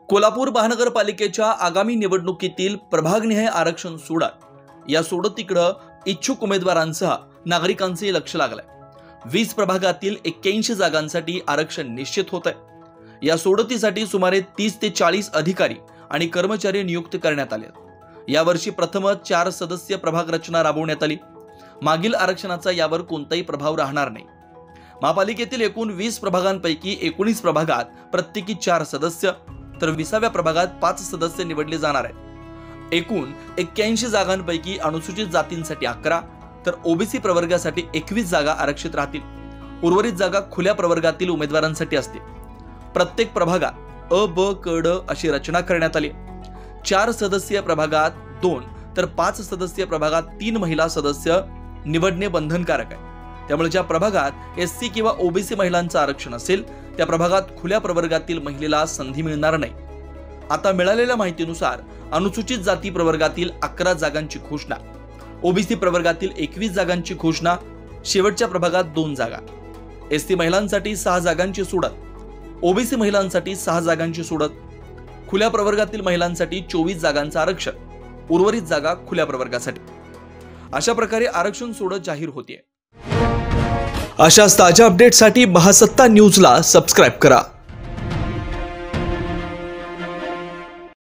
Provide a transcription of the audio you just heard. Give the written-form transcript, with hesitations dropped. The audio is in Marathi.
कोल्हापूर महानगरपालिकेच्या आगामी निवडणुकीतील प्रभागनिहाय आरक्षण सोडत या सोडतीकडे इच्छुक उमेदवारांसह नागरिकांचे लक्ष लागलंय। 20 प्रभागातील 81 जागांसाठी आरक्षण निश्चित होत आहे। या सोडतीसाठी सुमारे 30 ते 40 अधिकारी आणि कर्मचारी नियुक्त करण्यात आले। यावर्षी प्रथमच 4 सदस्य प्रभाग रचना राबवण्यात आली। मागील आरक्षणाचा यावर कोणताही प्रभाव राहणार नाही। महापालिकेतील एकूण 20 प्रभागांपैकी 19 प्रभागात प्रत्येकी 4 सदस्य तर 20व्या प्रभागात 5 सदस्य निवडले जाणार आहेत। एकूण 81 जागांपैकी अनुसूचित जातींसाठी 11 तर ओबीसी प्रवर्गासाठी 21 जागा आरक्षित राहतील। उर्वरित जागा खुल्या प्रवर्गातील उमेदवारांसाठी असतील। प्रत्येक प्रभागात अ, ब, क, ड अशी रचना करण्यात आली। 4 सदस्यीय प्रभागात 2 तर 5 सदस्यीय प्रभागात 3 महिला सदस्य निवडणे बंधनकारक आहे। त्यामुळे ज्या प्रभागात एससी किंवा ओबीसी महिलांचं आरक्षण असेल त्या प्रभागात खुल्या प्रवर्गातील महिलेला संधी मिळणार नाही। आता मिळालेल्या माहितीनुसार अनुसूचित जाती प्रवर्गातील 11 जागांची घोषणा, ओबीसी प्रवर्गातील 21 जागांची घोषणा, शेवटच्या प्रभागात 2 जागा, एसटी महिलांसाठी 6 जागांची सोडत, ओबीसी महिलांसाठी 6 जागांची सोडत, खुल्या प्रवर्गातील महिलांसाठी 24 जागांचं आरक्षण, उर्वरित जागा खुल्या प्रवर्गासाठी। अशा प्रकारे आरक्षण सोडत जाहीर होते। अशाच ताज्या अपडेटसाठी महासत्ता न्यूजला सबस्क्राइब करा।